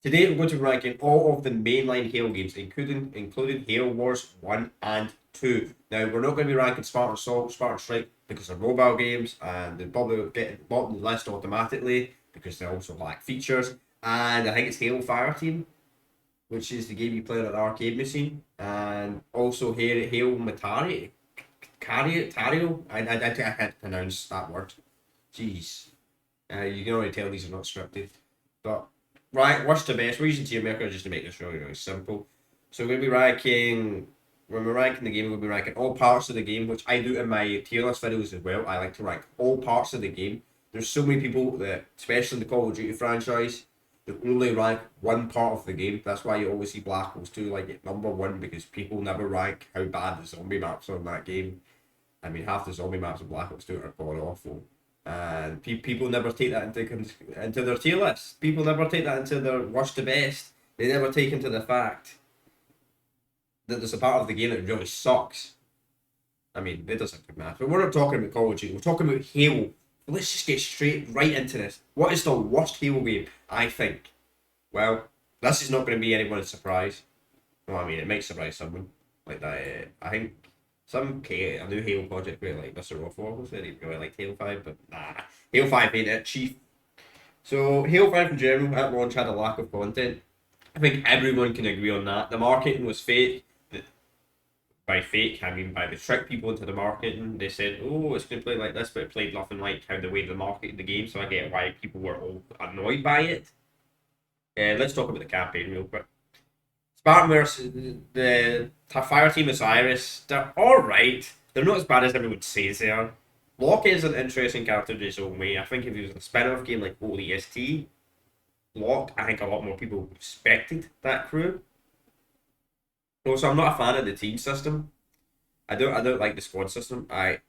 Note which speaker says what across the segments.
Speaker 1: Today we're going to be ranking all of the mainline Halo games, including Halo Wars 1 and 2. Now we're not going to be ranking Spartan Assault, Spartan Strike because they're mobile games and they probably get at the bottom of the list automatically because they also lack features. And I think it's Halo Fireteam, which is the game you play on an arcade machine, and also Halo Matari, Tario. I can't pronounce that word. Jeez. You can already tell these are not scripted. But right, worst to best. We're using tier maker just to make this really, really simple. So we'll be ranking when we're ranking the game, we'll be ranking all parts of the game, which I do in my tier list videos as well. I like to rank all parts of the game. There's so many people that, especially in the Call of Duty franchise, that only rank one part of the game. That's why you always see Black Ops 2 like at number one because people never rank how bad the zombie maps are in that game. I mean, half the zombie maps in Black Ops 2 are god awful. And people never take that into their tier list. People never take that into their worst to best. They never take into the fact that there's a part of the game that really sucks. I mean, it doesn't matter. But we're not talking about Call of Duty. We're talking about Halo. Let's just get straight right into this. What is the worst Halo game? I think. Well, this is not going to be anyone's surprise. Well, I mean, it might surprise someone. Like that. I think a new Halo project where like Mr. Rothwell said he really liked Halo 5, but nah. Halo 5 ain't it, chief. So Halo 5 in general at launch had a lack of content. I think everyone can agree on that. The marketing was fake. By fake, I mean by they tricked people into the marketing. They said, "Oh, it's going to play like this," but it played nothing like how the way they marketed the game. So I get why people were all annoyed by it. Let's talk about the campaign real quick. Spartan versus the Fire Team Osiris. They're alright. They're not as bad as everyone says they are. Locke is an interesting character in his own way. I think if he was a spin-off game like ODST, Locke, I think a lot more people respected that crew. Also, I'm not a fan of the team system. I don't like the squad system. I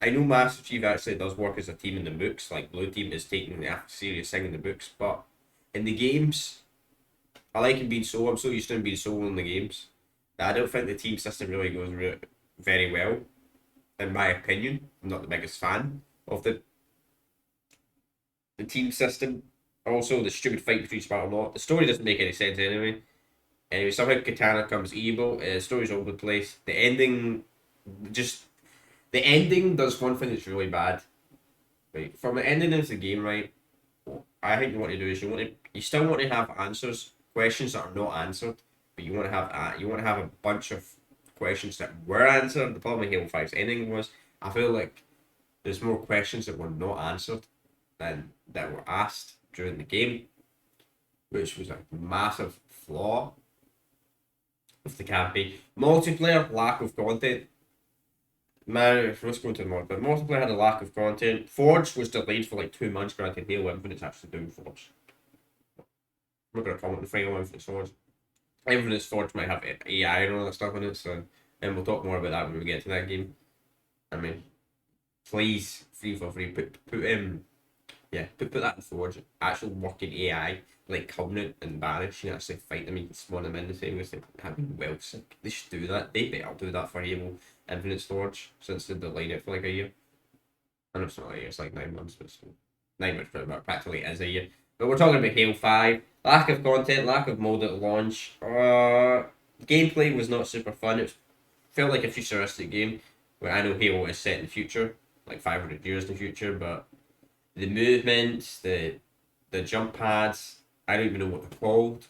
Speaker 1: know Master Chief actually does work as a team in the books. Like Blue Team is taking the serious thing in the books, but in the games, I like him being solo. I'm so used to him being solo in the games that I don't think the team system really goes very well. In my opinion, I'm not the biggest fan of the team system. Also, the stupid fight between Spartan and Lot. The story doesn't make any sense anyway. Anyway, somehow Katana comes evil. The story's all over the place. Just the ending does one thing that's really bad. Right, from the ending of the game, right? I think you want to do is you still want to have answers, questions that are not answered, but you want to have a bunch of questions that were answered. The problem with Halo 5's ending was I feel like there's more questions that were not answered than that were asked during the game, which was a massive flaw of the campaign. Multiplayer, lack of content. Man, let's go into the mod. But multiplayer had a lack of content. Forge was delayed for like 2 months. Granted, Halo Infinite's actually doing Forge. I'm not gonna comment the final Infinite Forge. Infinite Forge might have AI and all that stuff in it, so and we'll talk more about that when we get to that game. I mean, please, free for free, put that in Forge. Actual working AI like Covenant and Banish, you actually fight them, you can spawn them in the same way. That'd be well sick. They should do that. They better do that for Halo Infinite Storage since they delayed it for like a year. I know it's not a year, it's like 9 months, but still. 9 months, but practically is a year. But we're talking about Halo 5. Lack of content, lack of mode at launch. Gameplay was not super fun. It felt like a futuristic game. Where I know Halo is set in the future, like 500 years in the future, but the movements, the jump pads, I don't even know what they're called.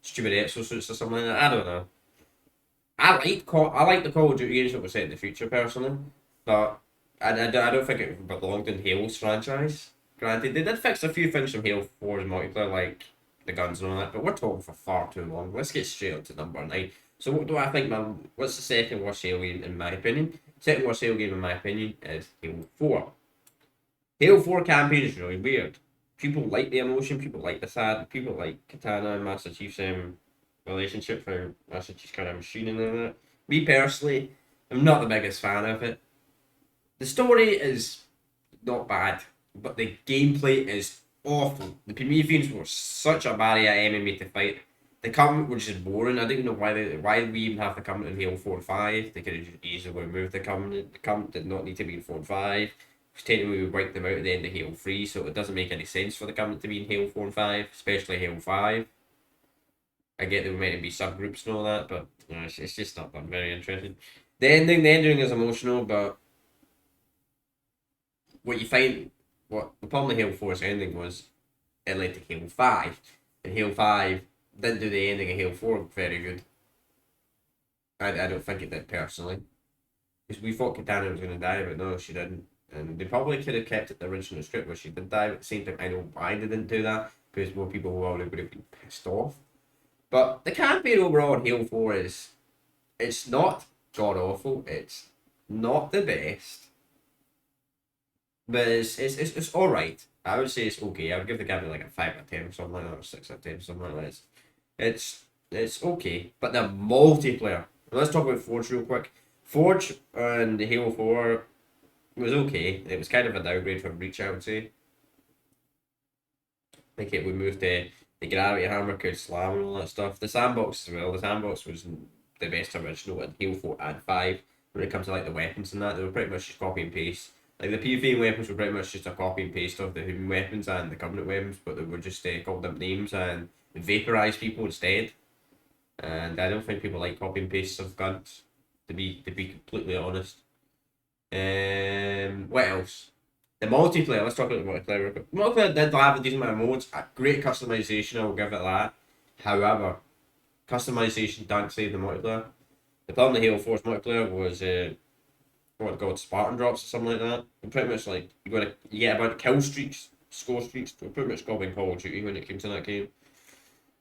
Speaker 1: Stupid exosuits or something like that. I don't know. I like the Call of Duty games that were set in the future personally, but I don't think it belonged in Halo's franchise. Granted, they did fix a few things from Halo 4's multiplayer, like the guns and all that, but we're talking for far too long. Let's get straight on to number 9. So what do I think, man? What's the second worst Halo game in my opinion? Second worst Halo game in my opinion is Halo 4. Halo 4 campaign is really weird. People like the emotion, people like the sad, people like Katana and Master Chief's relationship for Master Chief's kind of machine and all that. Me personally, I'm not the biggest fan of it. The story is not bad, but the gameplay is awful. The Prometheans were such a barrier enemy to fight. The Covenant were just boring. I don't know why we even have the Covenant in Halo 4 and 5. They could have just easily removed the Covenant. The Covenant did not need to be in 4 and 5. Technically, we wiped them out at the end of Halo 3, so it doesn't make any sense for the Covenant to be in Halo 4 and 5, especially Halo 5. I get there were meant to be subgroups and all that, but it's just not that very interesting. The ending is emotional, but what you find, what the problem with Halo 4's ending was, it led to Halo 5, and Halo 5 didn't do the ending of Halo 4 very good. I don't think it did personally, because we thought Katana was going to die, but no, she didn't. And they probably could have kept it the original script where she did die, but at the same time, I know why they didn't do that, because more people would have been pissed off. But the campaign overall in Halo 4 is, it's not god awful, it's not the best, but it's alright. I would say it's okay. I would give the campaign like a 5 out of 10 or something like that, or 6 out of 10, something like that. It's okay. But the multiplayer, let's talk about Forge real quick. Forge and Halo 4 was okay. It was kind of a downgrade from Reach, I would say. Like it would move the gravity hammer could slam and all that stuff. The sandbox as well. The sandbox was the best original in Halo 4 and 5 when it comes to like the weapons and that. They were pretty much just copy and paste. Like the PvP weapons were pretty much just a copy and paste of the human weapons and the Covenant weapons, but they were just called up names and vaporize people instead. And I don't think people like copy and pastes of guns, to be completely honest. What else? The multiplayer. Let's talk about the multiplayer real quick. Multiplayer did have a decent amount of modes. A great customization. I will give it that. However, customization don't save the multiplayer. The problem with Halo 4's multiplayer was what called Spartan drops or something like that. And pretty much like you get about kill streaks, score streaks. Pretty much copying Call of Duty when it came to that game.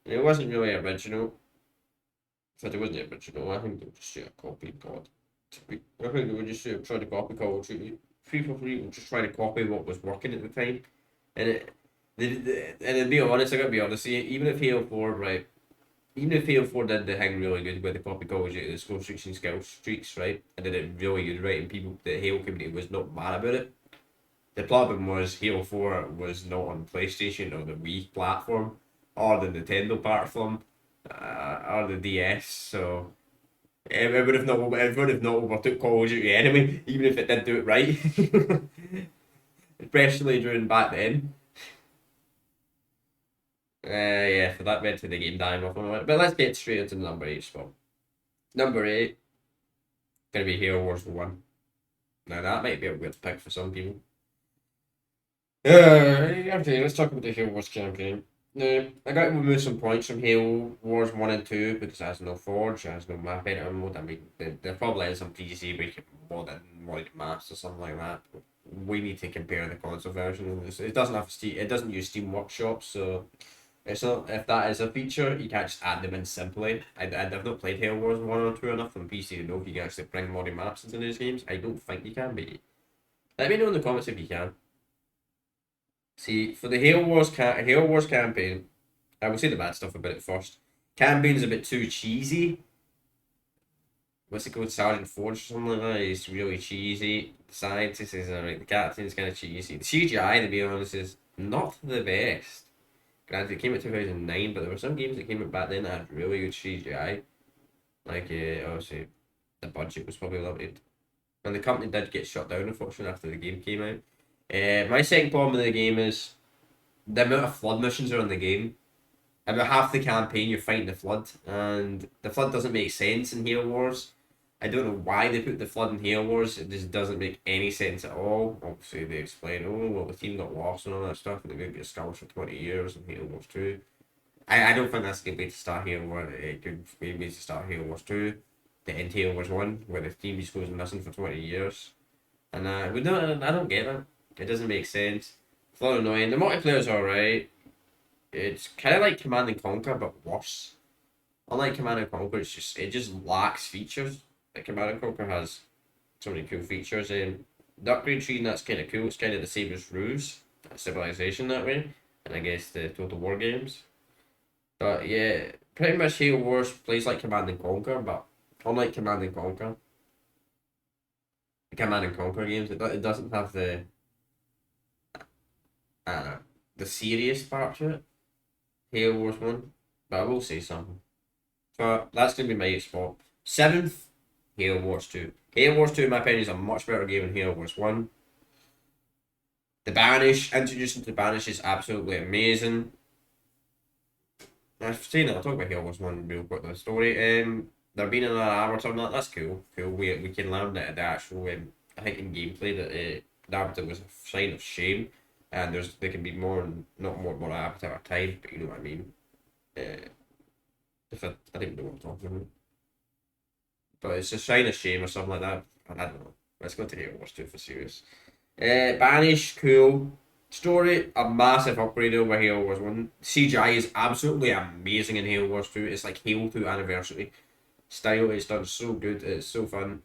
Speaker 1: And it wasn't really original. But it wasn't original. I think they were just a copy God. I think they were just trying to copy Call of Duty. 343 were just trying to copy what was working at the time. And and to be honest, I gotta be honest, even if Halo 4, right, even if Halo 4 did the thing really good with the copy Call of Duty, the score streaks and skill streaks, right, and did it really good, right, and people, the Halo community was not mad about it. The problem was Halo 4 was not on PlayStation or the Wii platform, or the Nintendo platform, or the DS, so it would have not overtook Call of Duty anyway, even if it did do it right. Especially during back then. Yeah, for that meant to the game dying off on it. But let's get straight into the number 8 spot. Number 8, gonna be Halo Wars 1. Now that might be a weird pick for some people. Okay, let's talk about the Halo Wars campaign. Now, I got to remove some points from Halo Wars 1 and 2 because it has no Forge, it has no map editor mode. I mean, there probably is some PC where you can mod in like maps or something like that. But we need to compare the console version. It doesn't have Steam, it doesn't use Steam Workshop, so it's not, if that is a feature, you can't just add them in simply. I've not played Halo Wars 1 or 2 enough on PC to know if you can actually bring modded maps into these games. I don't think you can, but let me know in the comments if you can. See, for the Halo Wars campaign, I will say the bad stuff about it first. Campaign's a bit too cheesy. What's it called? Sergeant Forge or something like that. It's really cheesy. The scientist is alright. The captain's kind of cheesy. The CGI, to be honest, is not the best. Granted, it came out 2009, but there were some games that came out back then that had really good CGI. Like, obviously, the budget was probably limited. And the company did get shut down, unfortunately, after the game came out. My second problem with the game is the amount of flood missions are in the game. About half the campaign you're fighting the flood, and the flood doesn't make sense in Halo Wars. I don't know why they put the flood in Halo Wars. It just doesn't make any sense at all. Obviously they explain, oh well, the team got lost and all that stuff, and they're going to get scars for 20 years in Halo Wars 2. I don't think that's a good way to start Halo Wars. It could be a way to start Halo Wars 2, to end Halo Wars 1, where the team just goes missing for 20 years. And I don't get it. It doesn't make sense. It's a lot annoying. The multiplayer's alright. It's kind of like Command and Conquer, but worse. Unlike Command and Conquer, it just lacks features. Like Command and Conquer has so many cool features. The upgrade tree, and that's kind of cool. It's kind of the same as Ruse, Civilization that way, and I guess the Total War games. But yeah, pretty much Halo Wars plays like Command and Conquer, but unlike Command and Conquer, the Command and Conquer games, it doesn't have the serious part to it. Halo Wars 1, but I will say something. So that's going to be my 8th spot. 7th, Halo Wars 2. Halo Wars 2, in my opinion, is a much better game than Halo Wars 1. The Banish, introducing to the Banish is absolutely amazing. I've seen it. I'll talk about Halo Wars 1 real quick. The story. There being another avatar on that. That's cool. Cool. We can learn that the actual. I think in gameplay that the avatar was a sign of shame, and there can be more, not more avatar time, but you know what I mean. Uh, if I didn't know what I'm talking about, but it's a sign of shame or something like that. I don't know. Let's go to Halo Wars 2 for serious. Banish, cool. Story, a massive upgrade over Halo Wars 1. CGI is absolutely amazing in Halo Wars 2. It's like Halo 2 Anniversary style. It's done so good. It's so fun.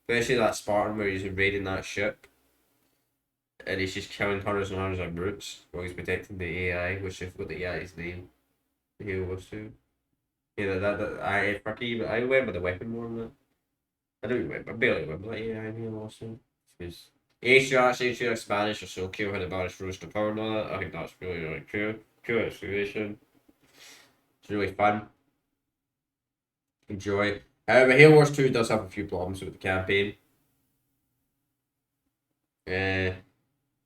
Speaker 1: Especially that Spartan where he's raiding that ship and he's just killing hundreds and hundreds of brutes while he's protecting the AI, which I forgot the AI's name. Halo Wars 2. Yeah, I fucking I remember the weapon more than that. I don't remember. I barely remember that AI in Halo Wars 2. Because Asia, Spanish are so cool how the Spanish rose to power and all that. I think that's really, really cool. Cool exploration. It's really fun. Enjoy. However, Halo Wars 2 does have a few problems with the campaign. Uh,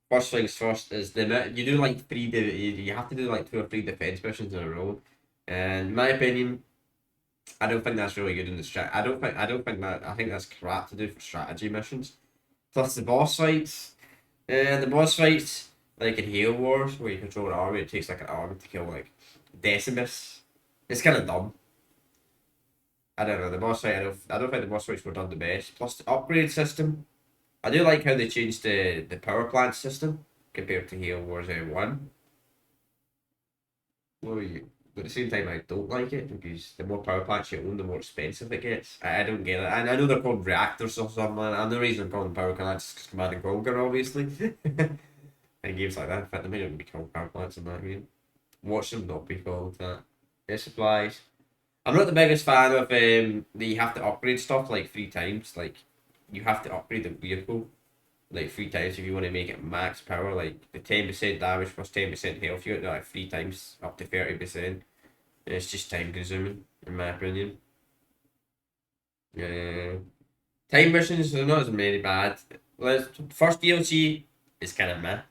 Speaker 1: First things first is you do like you have to do like 2 or 3 defense missions in a row. And in my opinion, I don't think that's really good in the strat. I don't think that I think that's crap to do for strategy missions. Plus the boss fights, like in Halo Wars, where you control an army, it takes like an army to kill like Decimus. It's kind of dumb. I don't know the boss fight. I don't think the boss fights were done the best. Plus the upgrade system, I do like how they changed the power plant system compared to Halo Wars 1. Well, but at the same time, I don't like it because the more power plants you own, the more expensive it gets. I don't get it. And I know they're called reactors or something. And the reason I'm calling them power plants is because Command and Conquer, obviously. And games like that, in fact, they may not be called power plants in that game. Watch them not be called that. Air supplies. I'm not the biggest fan of that you have to upgrade stuff like 3 times. Like, you have to upgrade the vehicle like 3 times if you want to make it max power. Like the 10% damage plus 10% health, you got to like 3 times up to 30%. And it's just time consuming, in my opinion. Uh, Time missions are not as many bad. First DLC is kind of meh,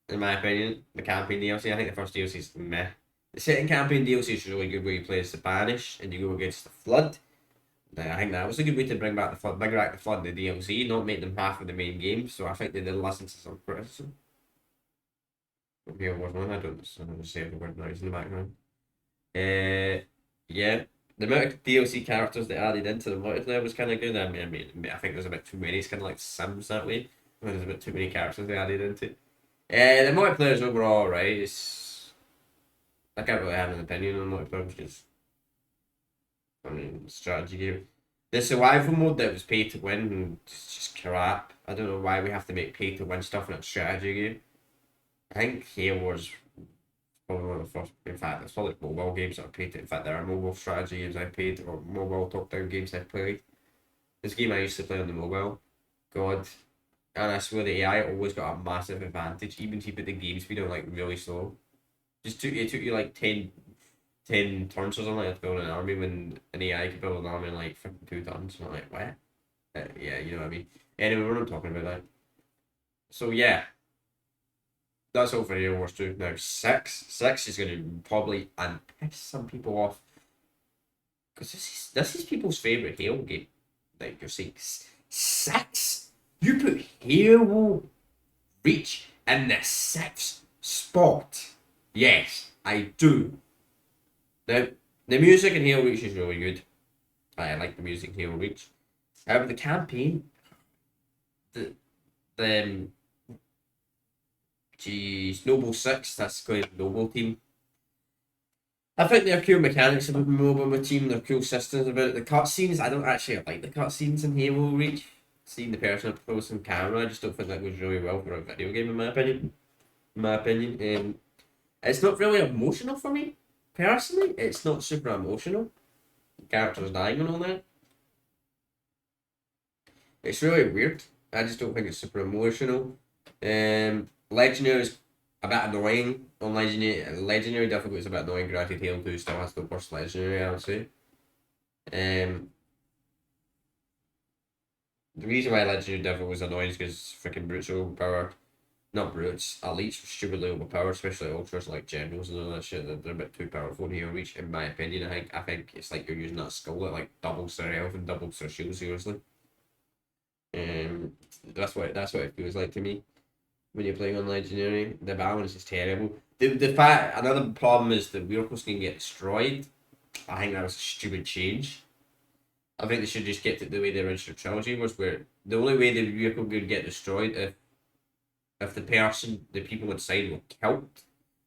Speaker 1: in my opinion. The campaign DLC, I think the first DLC is meh. The second campaign DLC is really good where you play as the Banish and you go against the Flood. I think that was a good way to bring back the Flood in the DLC, not make them half of the main game. So I think they did listen to some criticism. Here was one. I don't say the word noise in the background. Yeah, the amount of DLC characters they added into the multiplayer was kind of good. I think there's a bit too many. It's kind of like Sims that way. There's a bit too many characters they added into. The multiplayer is overall right. I can't really have an opinion on multiplayer because strategy game. The survival mode that was pay to win is just crap. I don't know why we have to make pay to win stuff in a strategy game. I think Halo was probably one of the first. In fact, it's probably mobile games that I played. In fact, there are mobile strategy games I played or mobile top-down games I played. This game I used to play on the mobile, God, and I swear the AI always got a massive advantage, even if you put the game speed on like really slow. It took you like 10 turns or something to build an army when an AI could build an army in like 52 turns. I'm like, what? Yeah, you know what I mean. Anyway, we're not talking about that. So yeah, that's all for Halo Wars 2. Now six is gonna probably and piss some people off because this is people's favorite Halo game. Like you're saying six, you put Halo Reach in the sixth spot. Yes, I do. Now the music in Halo Reach is really good. I like the music in Halo Reach. However, the campaign, the the geez, Noble Six, that's going to Noble Team. I think they're cool mechanics about Mobile Team, they're cool systems about it. The cutscenes, I don't actually like the cutscenes in Halo Reach. Seeing the person up close on camera, I just don't think that goes really well for a video game, in my opinion. It's not really emotional for me, personally. It's not super emotional. Characters dying and all that. It's really weird. I just don't think it's super emotional. Legendary is a bit annoying on Legendary. Legendary definitely is a bit annoying. Granted, Halo 2 still has the worst Legendary, I would say. The reason why Legendary Devil was annoying is because freaking brutes are overpowered. not brutes, elites are stupidly overpowered, especially ultras like generals and all that shit. They're a bit too powerful to reach, in my opinion. I think it's like you're using that skill that like doubles their health and doubles their shield seriously. Um, that's what it feels like to me when you're playing on legendary. The balance is terrible. The fact another problem is the vehicles can get destroyed. I think that was a stupid change. I think they should just get it the way the original trilogy was, where the only way the vehicle could get destroyed if the people inside were killed.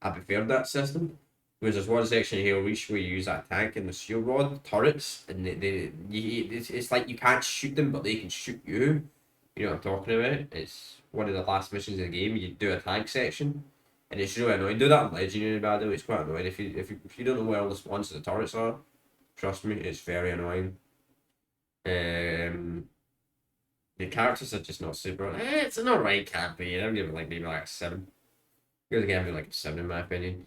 Speaker 1: I preferred that system. Whereas there's one section here Reach where you use that tank and the shield rod turrets, and it's like you can't shoot them, but they can shoot you. You know what I'm talking about? It's one of the last missions in the game. You do a tank section, and it's really annoying. Do that in Legendary, by the way. It's quite annoying. If you don't know where all the spawns of the turrets are, trust me, it's very annoying. Um, the characters are just not super. It's an alright campaign. I would give it like maybe like a 7. Give the game like a 7 in my opinion.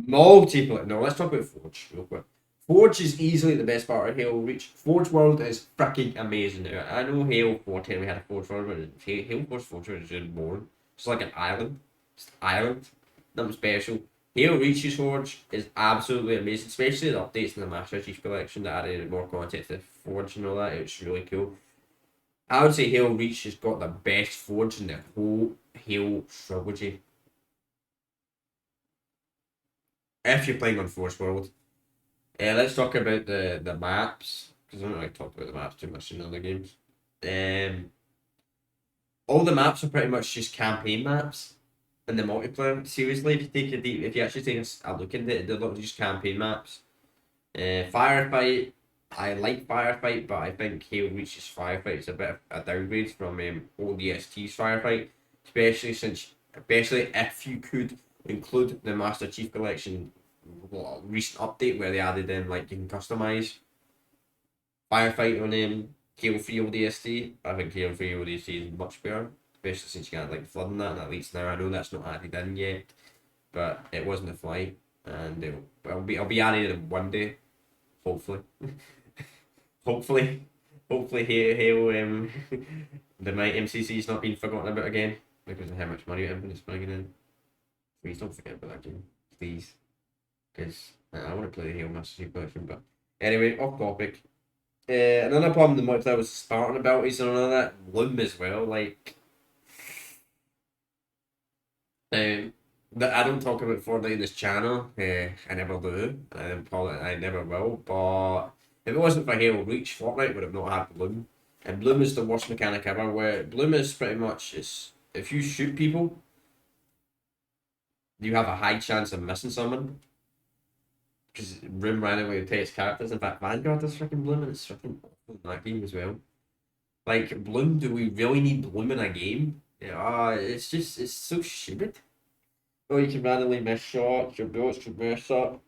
Speaker 1: Multiplayer. No, let's talk about Forge real quick. Forge is easily the best part of Halo Reach. Forge World is freaking amazing. I know Halo 410 we had a Forge World, but Halo Forge World is just boring. It's like an island. Just an island. Nothing special. Halo Reach's Forge is absolutely amazing, especially the updates in the Master Chief Collection that added more content to Forge and all that. It's really cool. I would say Halo Reach has got the best Forge in the whole Halo trilogy. If you're playing on Forge World. Let's talk about the maps, because I don't really talk about the maps too much in other games. Um, all the maps are pretty much just campaign maps in the multiplayer. Seriously, if you actually take a look into it, they're not just campaign maps. Firefight, I like Firefight, but I think Halo Reach's Firefight is a bit of a downgrade from ODST's Firefight, especially if you could include the Master Chief Collection recent update where they added in like you can customize Firefight on Halo 3 ODST. I think Halo 3 ODST is much better, especially since you got like flooding that, and at least now I know that's not added in yet, but it wasn't a flight, and I'll be added in one day, hopefully. hopefully, hopefully Halo the my MCC's not being forgotten about again because of how much money Infinite's bringing in. Please don't forget about that game, please, because I want to play the Halo Master Chief Collection. But anyway, off topic. Another problem the multiplayer was Spartan abilities and all of that. Loom as well. Like, that I don't talk about Fortnite in this channel. I never do. I never will. But if it wasn't for Halo Reach, Fortnite would have not had Bloom. And Bloom is the worst mechanic ever. Where Bloom is pretty much is if you shoot people, you have a high chance of missing someone. Because Room randomly rotates characters. In fact, Vanguard is freaking Bloom, and it's freaking awful in that game as well. Like Bloom, do we really need Bloom in a game? Yeah, it's so stupid. Oh, you can randomly miss shots, your bullets could mess up.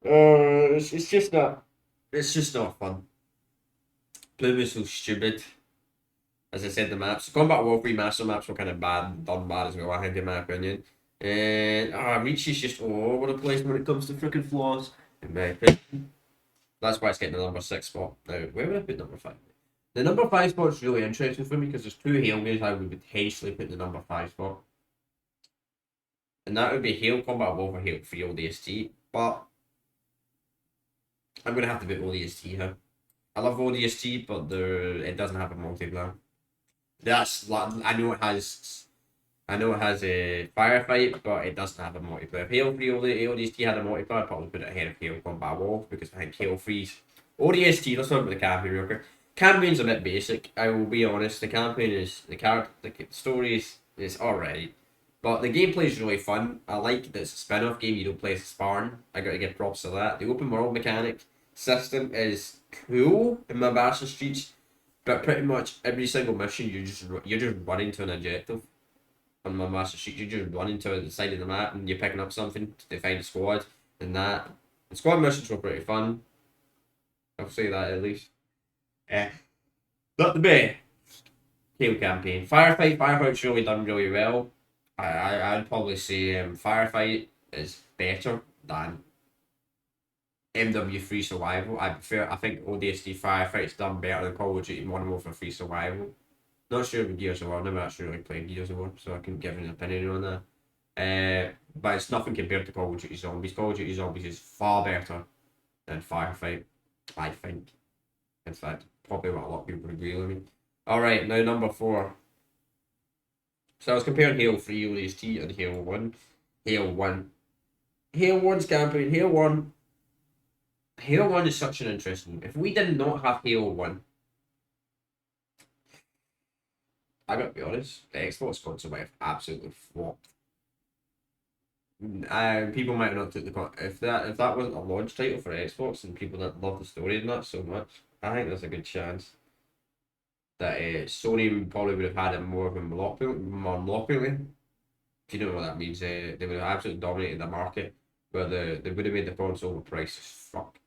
Speaker 1: It's just not fun. Bloom is so stupid. As I said, the maps. Combat Warfare Master maps were kind of bad, done bad as well, I think, in my opinion. And Reach is just all over the place when it comes to freaking flaws, in my opinion. That's why it's getting the number 6 spot. Now, where would I put number 5? The number 5 spot is really interesting for me because there's 2 Halo games I would potentially put in the number 5 spot. And that would be Halo Combat Warfare, Halo 3 ODST. But I'm going to have to put ODST here. I love ODST, but it doesn't have a multiplayer. I know it has a firefight, but it doesn't have a multiplayer. If Halo 3 ODST had a multiplayer, I'd probably put it ahead of Halo Combat War because I think Halo 3's ODST. Let's talk about the campaign real quick. Campaign's a bit basic. I will be honest. The campaign is the character, the story is alright, but the gameplay is really fun. I like that it's a spin-off game. You don't play as a Spartan. I got to give props to that. The open world mechanic system is cool in my Master Streets, but pretty much every single mission you're just running to an objective. On my Master Street, you just running to the side of the map and you're picking up something to define a squad, and that the squad missions were pretty fun. I'll say that at least. Not the best Halo campaign. Firefight's really done really well. I'd probably say Firefight is better than MW3 Survival. I think ODST Firefight's done better than Call of Duty Modern Warfare 3 Survival. Not sure about Gears of War. I've never actually really played Gears of War, so I couldn't give an opinion on that. But it's nothing compared to Call of Duty Zombies. Call of Duty Zombies is far better than Firefight, I think. In fact, probably what a lot of people agree with me. Alright, now number 4. So I was comparing Halo 3 ODST and Halo 1. Halo 1. Halo 1's campaign. Halo 1 is such an interesting. If we did not have Halo 1, I gotta be honest, the Xbox console might have absolutely flopped. People might not took the if that wasn't a launch title for Xbox and people didn't love the story and that so much, I think there's a good chance that Sony probably would have had it more of a monopoly. If you know what that means, they would have absolutely dominated the market, where they would have made the console price as fuck.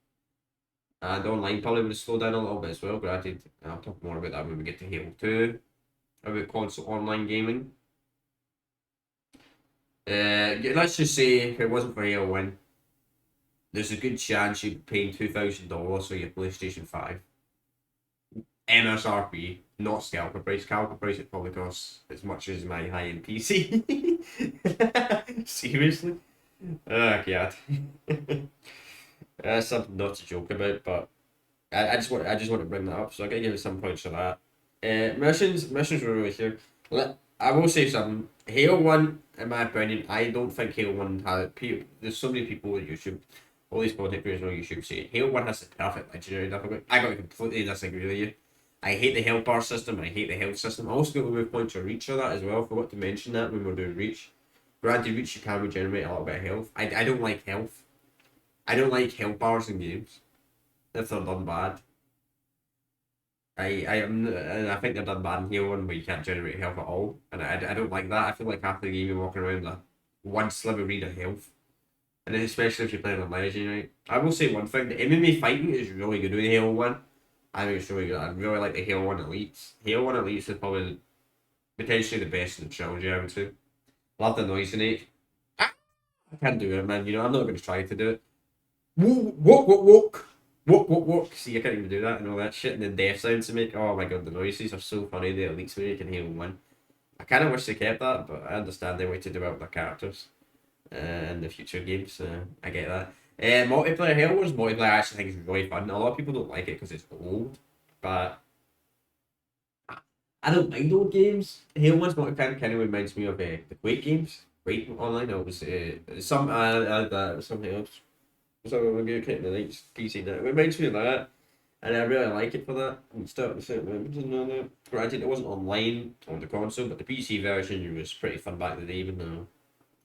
Speaker 1: And online probably would have slowed down a little bit as well. Granted, I'll talk more about that when we get to Halo 2, about console online gaming. Let's just say if it wasn't for Halo 1, there's a good chance you'd be paying $2,000 for your PlayStation 5. MSRP, not scalper price. Scalper price it probably costs as much as my high-end PC. Seriously? Oh god. That's something not to joke about, but I just want to bring that up, so I gotta give it some points for that. Missions were really good. I will say something. Halo 1, in my opinion, I don't think Halo 1 had people. There's so many people on YouTube, all these content creators on YouTube say Halo 1 has the perfect legendary difficulty. I got to completely disagree with you. I hate the health bar system. I hate the health system. I also got to remove points of reach for that as well. Forgot to mention that when we were doing reach. Granted, reach you can regenerate a little bit of health. I don't like health. I don't like health bars in games if they're done bad. And I think they're done bad in Halo 1 where you can't generate health at all. And I don't like that. I feel like half the game you're walking around with one sliver read of health. And then especially if you're playing on Legendary. I will say one thing, the MMA fighting is really good with Halo 1. I think it's really good. I really like the Halo 1 Elites. Halo 1 Elites is probably potentially the best in the trilogy, I would say. Love the noise in it. I can't do it, man. I'm not going to try to do it. Walk. See, I can't even do that and all that shit. And the death sounds to make. Oh my god, the noises are so funny. The Elites make in Halo 1. I kind of wish they kept that, but I understand they way to develop their characters in the future games. I get that. Multiplayer, Halo Wars multiplayer I actually think is really fun. A lot of people don't like it because it's old, but I don't mind old games. Halo 1's multiplayer kind of reminds me of the Quake games. Quake Online, it was something else. So we're going to the next PC now. It reminds me of that, and I really like it for that. I'm starting to set members and all that. Granted, it wasn't online on the console, but the PC version was pretty fun back in the day, even though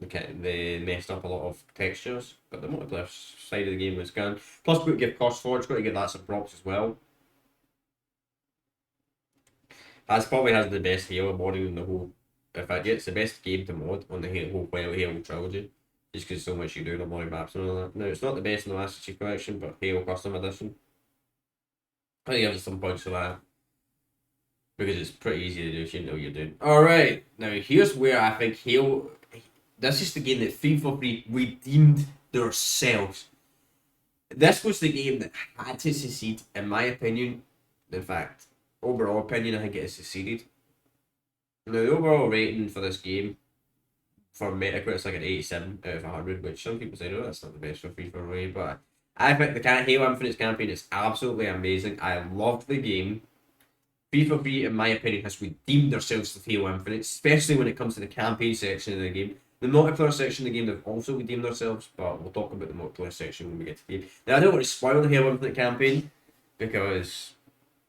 Speaker 1: they messed up a lot of textures. But the multiplayer side of the game was good. Plus, we give CostForge, got to give that some props as well. That's probably has the best Halo modding in the whole. In fact, yeah, it's the best game to mod on the whole Halo trilogy. Just because so much you do in the modding maps and all that. Now, it's not the best in the Master Chief Collection, but Halo Custom Edition. I think give it some points for that. Because it's pretty easy to do if you know what you're doing. Alright, now here's where I think Halo. This is the game that FIFA redeemed themselves. This was the game that had to succeed, in my opinion. In fact, overall opinion, I think it has succeeded. Now, the overall rating for this game for Metacritic is like an 87 out of 100, which some people say, no, that's not the best for FIFA really, but I think the Halo Infinite's campaign is absolutely amazing. I loved the game. FIFA 3, in my opinion, has redeemed themselves with Halo Infinite, especially when it comes to the campaign section of the game. The multiplayer section of the game, they've also redeemed themselves, but we'll talk about the multiplayer section when we get to the game. Now, I don't want to spoil the Halo Infinite campaign, because,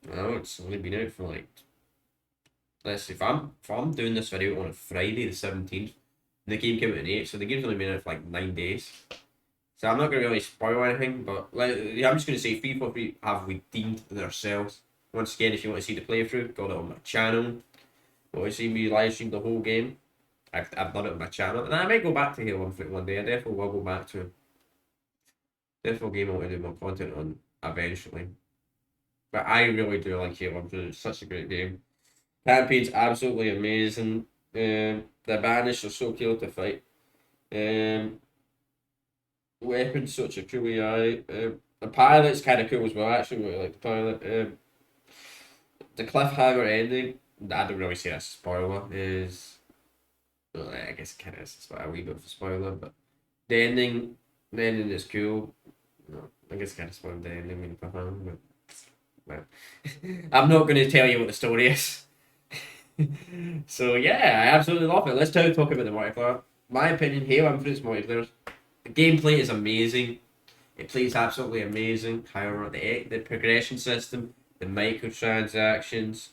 Speaker 1: well, it's only been out for like, let's see, if I'm doing this video on a Friday the 17th, the game came out in 8, so the game's only been out for like 9 days. So I'm not going to really spoil anything, but like, I'm just going to say FIFA 3 have redeemed themselves. Once again, if you want to see the playthrough, got it on my channel. Want to see me live stream the whole game? I've done it on my channel, and I might go back to Halo Infinite one day. I definitely will go back to it. Definitely game I want to do more content on eventually. But I really do like Halo Infinite. It's such a great game. Campaign's absolutely amazing. The Banished are so cool to fight. Weapons such a cool AI. The pilot's kind of cool as well. I actually really like the pilot. The cliffhanger ending I don't really say that's a spoiler. Is well, I guess it kind of is a wee bit of a spoiler, but the ending, the ending is cool. No, I guess kind of spoiled the ending when you perform, but well, I'm not going to tell you what the story is. So yeah, I absolutely love it. Let's talk about the multiplayer. My opinion, Halo Infinite's multiplayer. The gameplay is amazing. It plays absolutely amazing. However, the progression system, the microtransactions,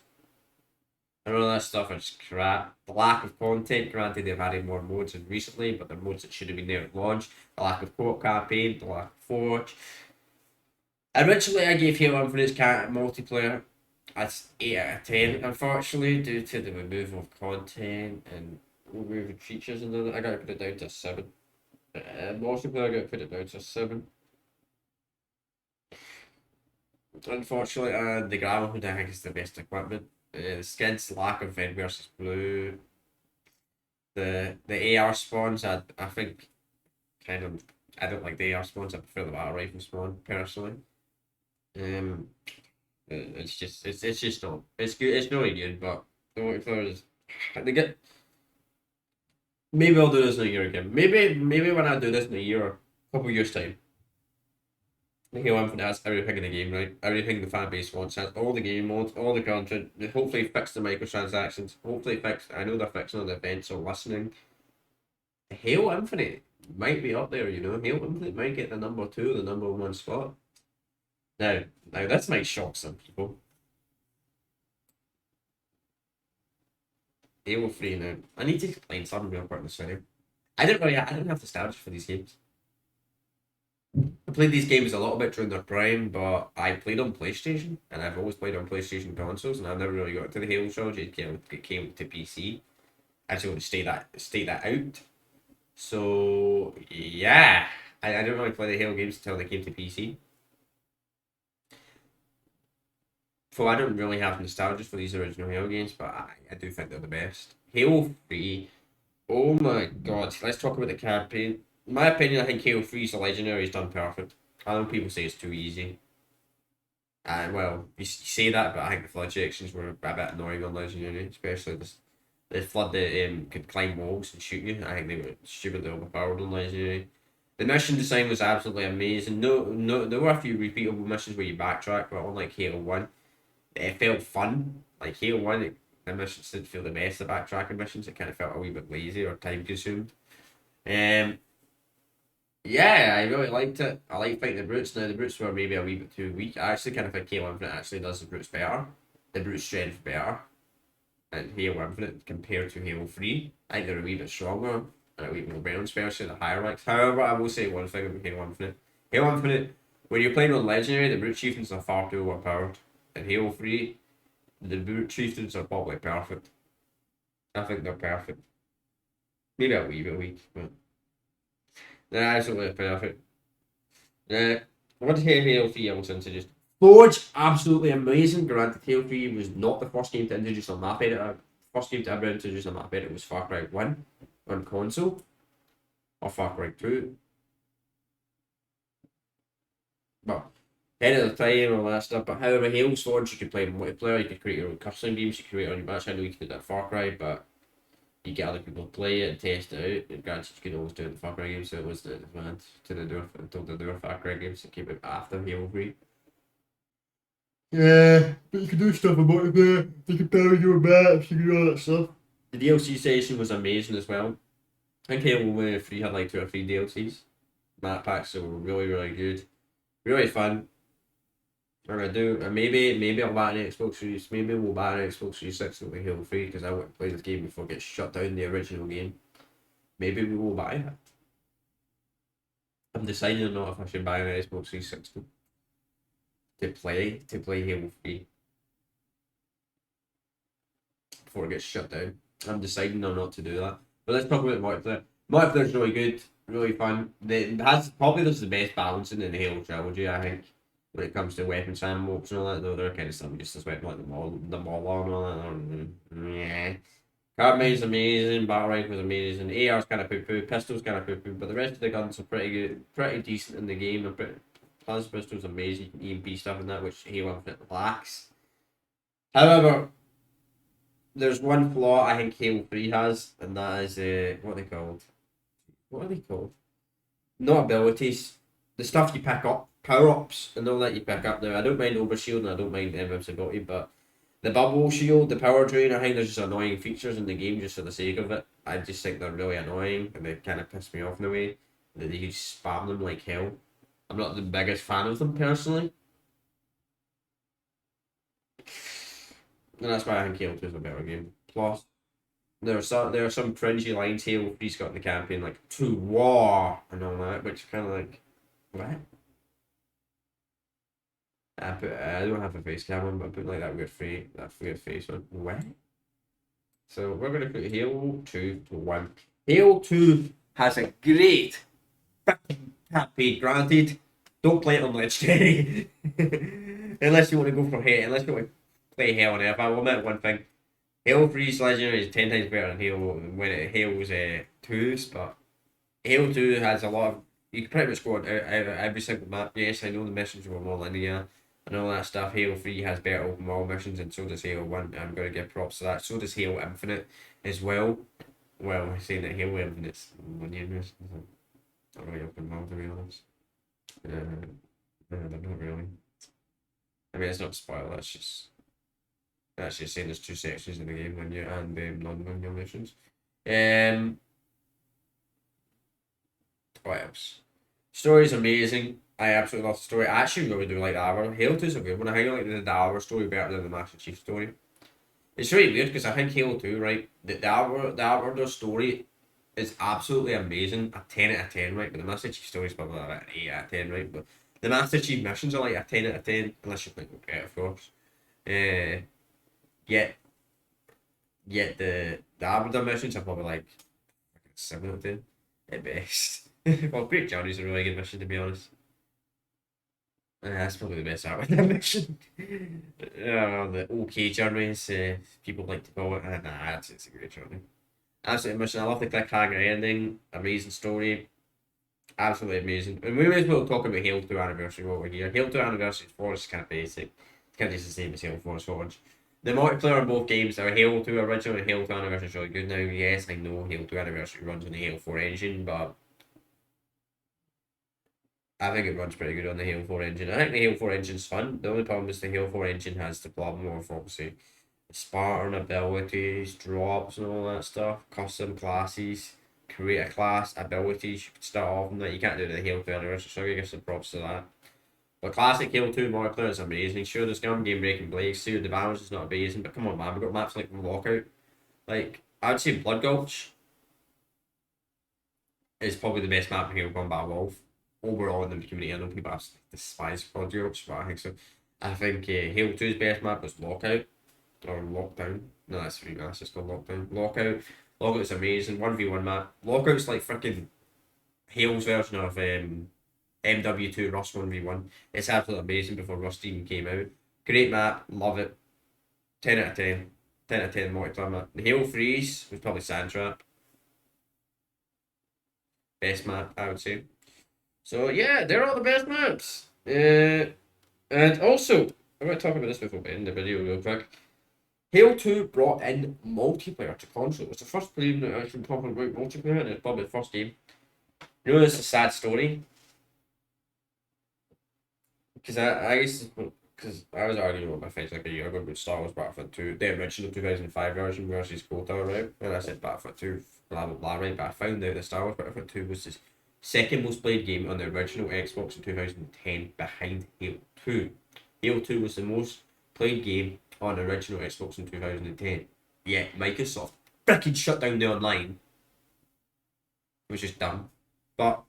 Speaker 1: and all that stuff are just crap. The lack of content, granted they've added more modes in recently, but the modes that should have been there at launch. The lack of co-op campaign, the lack of Forge. Originally, I gave Halo Infinite's multiplayer as 8 out of 10, unfortunately, due to the removal of content and removing features and all that. I gotta put it down to a 7. Multiplayer, I gotta put it down to a 7. Unfortunately, the Gravel Hood, I think, is the best equipment. Skins, lack of red versus blue. The AR spawns, I think, kind of, I don't like the AR spawns. I prefer the battle rifle spawn personally. Um, it's just not it's good. It's really good, but the multiplayer is they get. Maybe I'll do this in a year again. Maybe when I do this in a year, or a couple years time. Halo Infinite has everything in the game, right? Everything the fan base wants, has all the game modes, all the content. They hopefully fix the microtransactions. Hopefully fix. I know they're fixing on the events or listening. Halo Infinite might be up there, you know. Halo Infinite might get the number 2, the number 1 spot. Now this might shock some people. Halo 3 now. I need to explain something real quick this video. I didn't have nostalgia for these games. I played these games a little bit during their prime, but I played on PlayStation, and I've always played on PlayStation consoles, and I've never really got to the Halo trilogy. It came to PC. I just want to state that out. So yeah, I didn't really play the Halo games until they came to PC. So I don't really have nostalgia for these original Halo games, but I do think they're the best. Halo 3, oh my god, let's talk about the campaign. In my opinion, I think Halo 3's the Legendary is done perfect. I know people say it's too easy. And well, you say that, but I think the flood sections were a bit annoying on Legendary, especially the flood that could climb walls and shoot you. I think they were stupidly overpowered on Legendary. The mission design was absolutely amazing. No, there were a few repeatable missions where you backtrack, but unlike Halo 1, it felt fun. Like Halo 1, the missions didn't feel the best, the backtracking missions. It kind of felt a wee bit lazy or time consumed. Um, yeah, I really liked it. I like fighting the brutes. Now the brutes were maybe a wee bit too weak. I actually kind of think Halo Infinite actually does the brutes better. The brute strength better. And Halo Infinite compared to Halo 3. I think they're a wee bit stronger and a wee bit more balanced, especially the higher ranks. However, I will say one thing about Halo Infinite. Halo Infinite, when you're playing on Legendary, the brute chieftains are far too overpowered. In Halo 3, the brute chieftains are probably perfect. I think they're perfect. Maybe a wee bit weak, but they're absolutely perfect. What did Halo 3 else introduce? Forge, absolutely amazing. Granted, Halo 3 was not the first game to introduce a map editor. First game to ever introduce a map editor was Far Cry 1 on console, or Far Cry 2. But ahead of the time and all that stuff. But however, Halo's Forge, you could play multiplayer, you could create your own custom games, you could create on your match. I know you could do that Far Cry, but you get other people to play it and test it out. And granted, you could always do it in the Far Cry games, so it was the advance to the newer until the newer Far Cry games that came out after Halo 3. Yeah, but you can do stuff about it there. You can power your maps, you can do all that stuff. The DLC station was amazing as well. I think Halo 3 had like 2 or 3 DLCs. Map packs that were really, really good. Really fun. And I do, and maybe I'll buy an Xbox Series. Maybe we'll buy an Xbox Series 6 with Halo 3 because I want to play this game before it gets shut down, the original game. Maybe we will buy it. I'm deciding or not if I should buy an Xbox 360 to play Halo 3 before it gets shut down. I'm deciding or not to do that. But let's talk about multiplayer. Multiplayer is really good, really fun. It has probably the best balancing in the Halo trilogy, I think. When it comes to weapons and mobs and all that, though, they're kind of some just as weapon like the Mauler and all that. Yeah. Carbine is amazing, battle rifle is amazing, AR's kind of poo-poo, pistol's kind of poo-poo, but the rest of the guns are pretty good, pretty decent in the game. Plus pistol's amazing, EMP stuff and that, which Halo Infinite lacks. However, there's one flaw I think Halo 3 has, and that is what are they called? What are they called? Not abilities. The stuff you pick up, power ups, and all that you pick up. Now I don't mind overshield and I don't mind invincibility, but the bubble shield, the power drain, I think they're just annoying features in the game just for the sake of it. I just think they're really annoying and they kind of piss me off in a way that you just spam them like hell. I'm not the biggest fan of them personally, and that's why I think Halo 2 is a better game. Plus, there are some cringy lines Halo 3's got in the campaign, like to war and all that, which kind of like, what? I don't have a face cam on, but I put like that weird face on. What? So we're gonna put Halo 2 to 1. Halo 2 has a great campaign, granted. Don't play it on legendary. Unless you want to go for hate, unless you want to play Hell on Earth. I will admit one thing. Halo 3's legendary is 10 times better than Halo's 2's, but Halo 2 has a lot of, you can pretty much go on every single map. Yes, I know the missions were more linear and all that stuff. Halo 3 has better open world missions, and so does Halo 1. I'm going to give props to that. So does Halo Infinite as well. Well, I'm saying that Halo Infinite's linear missions are not really open world, to be honest. No, they're not really. I mean, it's not a spoiler, that's just saying there's two sections in the game, linear and non-linear missions. What else? Story's amazing. I absolutely love the story. I actually really do like the Hour. Halo 2 is a good one. I think I like the Hour story better than the Master Chief story. It's really weird because I think Halo 2, right? The Hour story is absolutely amazing. A 10 out of 10, right? But the Master Chief story is probably like an 8 out of 10, right? But the Master Chief missions are like a 10 out of 10, unless you think it, of course. Uh, yet, yet the Arbiter missions are probably like 7 out of 10 at best. Well, Great Journey's a really good mission, to be honest. That's probably the best out of that mission. The OK journeys, people like to call it. Nah, it's a great journey. Absolutely mission. I love the cliffhanger ending. Amazing story. Absolutely amazing. And we may as well talk about Halo 2 Anniversary over here. Halo 2 Anniversary Forge is kind of basic. It's kind of just the same as Halo 4 Forge. The multiplayer in both games are Halo 2 original and Halo 2 Anniversary is really good now. Yes, I know Halo 2 Anniversary runs on the Halo 4 engine, but I think it runs pretty good on the Halo 4 engine. I think the Halo 4 engine's fun. The only problem is the Halo 4 engine has the problem of obviously Spartan abilities, drops, and all that stuff, custom classes, create a class, abilities. You can start off on that. You can't do the Halo 2 Anniversary, so I give some props to that. But classic Halo 2 multiplayer is amazing. Sure, the scum game Breaking Blades, sure, the balance is not amazing, but come on, man, we've got maps like Lockout. Like, I'd say Blood Gulch is probably the best map in Halo Combat Evolved overall in the community. I know people have despise Blood Gulch, but I think so. I think Halo 2's best map was Lockout or Lockdown. No, that's three maps. It's called Lockdown. Lockout's amazing. 1v1 map. Lockout's like freaking Halo's version of MW2 Rust 1v1. It's absolutely amazing before Rust even came out. Great map. Love it. 10 out of 10. 10 out of 10 multiplayer map. The Halo 3's was probably Sandtrap. Best map, I would say. So yeah, they're all the best maps. And also, I'm going to talk about this before we end the video real quick. Halo 2 brought in multiplayer to console. It was the first game that actually talking about multiplayer, and it's probably the first game. You know, it's a sad story. Because I used to, because I was arguing with my friends like a year ago about Star Wars Battlefront 2, the original 2005 version versus KOTOR, right? And I said Battlefront 2, blah blah blah, right? But I found out that Star Wars Battlefront 2 was the second most played game on the original Xbox in 2010 behind Halo 2. Halo 2 was the most played game on the original Xbox in 2010. Yet Microsoft freaking shut down the online, which is dumb. But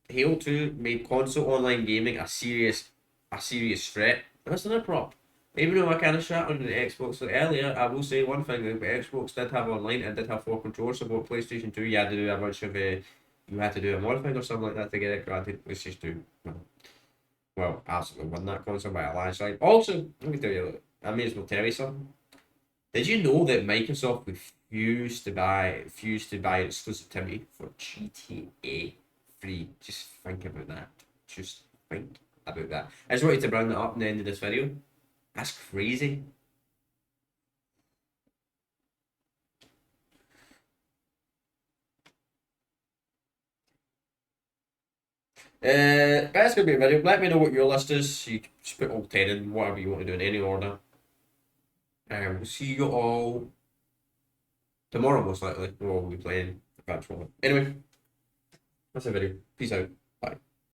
Speaker 1: Halo 2 made console online gaming a serious threat. And that's another prop. Even though I kind of shat on the Xbox like earlier, I will say one thing: that Xbox did have online and did have 4 controllers. So about PlayStation 2, you had to do a bunch of you had to do a modified or something like that to get it. Granted, PlayStation 2, well, absolutely won that console by a landslide. Also, let me tell you, I may as well tell you something. Did you know that Microsoft refused to buy exclusivity for GTA 3? Just think about that. Just think about that. I just wanted to bring that up in the end of this video. That's crazy. But that's gonna be a video. Let me know what your list is. You can just put all 10 in, whatever you want to do in any order. We'll see you all tomorrow, most likely. We'll be playing Advance Warfare. Anyway, that's the video. Peace out.